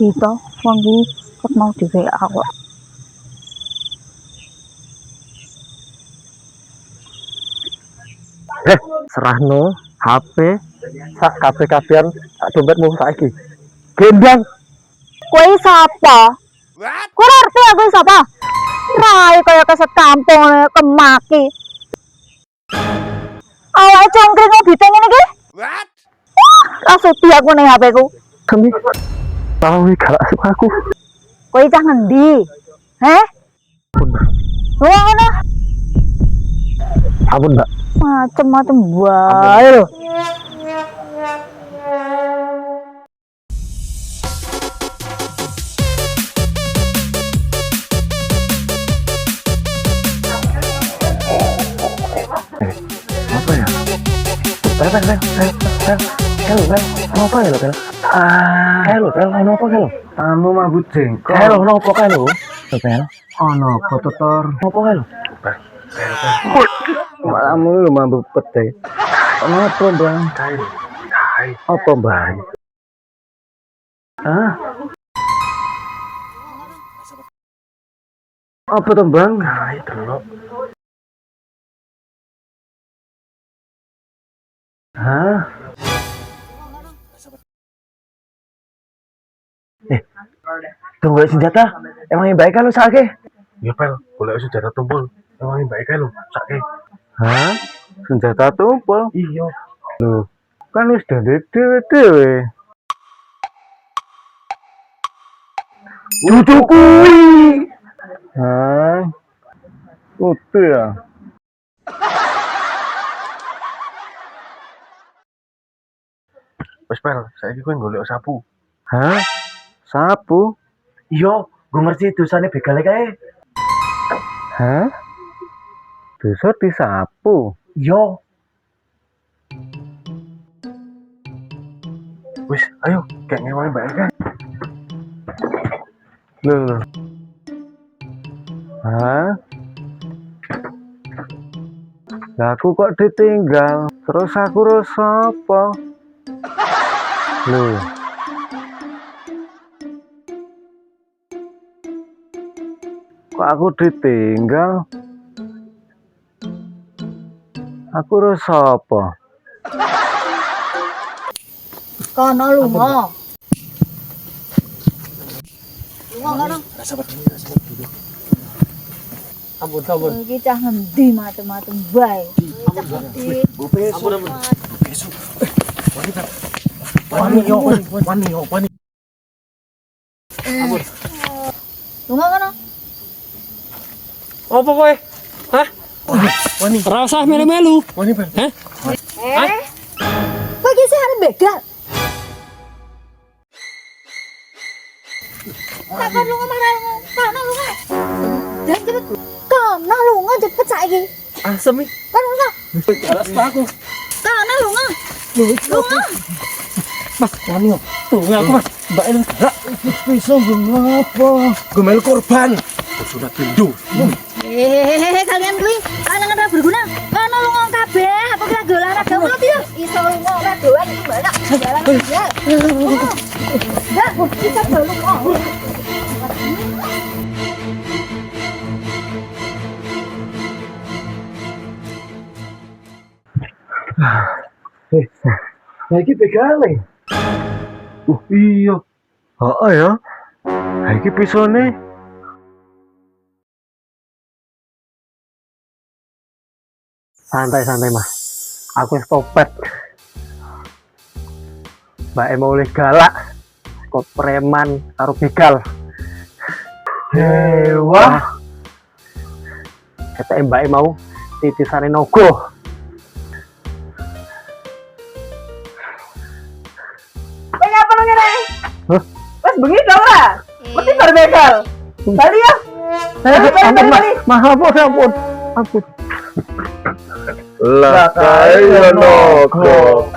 Gitu, wong iki ket mau di WA kok. Serahno HP sak kabeh-kabehan sak dompetmu saiki. Gendang. Kowe sapa? Kowe ngerti aku sapa? Rai kaya keset kampung kemaki. Awake cangkring obite ngene iki? Rasudi aku ning HP ku. Kami tahu gak suka aku. Kowe cah ngendi? Heh? Wong ngono. Ampun, Mbak. Macem-macem wae lho. Apa ya? Apa ya, Bel? Halo, Bel, apa ya? Anu mabut jengkol. Halo, apa kae lho? Bel. Ono apa totor? Apa kae lho? Malamu lu mabuk pete. Apa, Bang? Apa, Bang? Hah? Apa tuh, Bang? Itu lho. Hah? Tunggu senjata. Emang yang baik kan lu sakit? Ya pel, boleh senjata tumpul. Emang baik kan lo, sakit. Hah? Senjata tumpul? Iya. Loh, kan wis dewe-dewe. Dudu kuwi. Hah? Utu ya. Wes pel, saiki kowe golek sapu. Hah? Sapu? Iya, gue ngerti dosane begale kae. Hah? Dosa disapu? Iya. Wes, ayo, kayak ngewangi baik kan. Loh. Hah? Lah aku kok ditinggal? Terus aku rasa apa? Loh. Kok aku ditinggal? Aku rasa apa? Kono lunga. Lunga kono. Ampun. Iki cah ngendi macem-macem bae. Ampun. Besok. Wani. Ampun. Lunga kono. Apa kowe? Hah? Wani. Ora usah melu-melu. Wani pel. Hah? Kowe iki sih arep begal. Kapan lunga marah lunga? Kono lunga. Dan cepet. Kono lunga cepet saiki. Asem iki. Kono lunga. Jalas aku. Kono lunga. Lunga. Mas, wani yo. Tunggu aku, Mas. Mbak Elin gerak. Bisa ngapa? Gue melu korban. Sudah tindu. Kalian kuwi lanang ora berguna. Kono lunga kabeh. Aku kira go olahraga mulo piye? Iso lunga ora doan iki banyak. Jalan ya. Enggak, bisa go lunga. Iki begale. Iya. Heeh ya. Iki pisone. Santai Mas. Aku wis topet. Mbak mau oleh galak. Kok preman karo begal. Wah. Kata Mbak mau titisane nogo. Apa nang ngene? Hah? Wes bengi to ora? Mesti bar begal. Bali ya. Bali. Ampun. Lah kae yo nogo.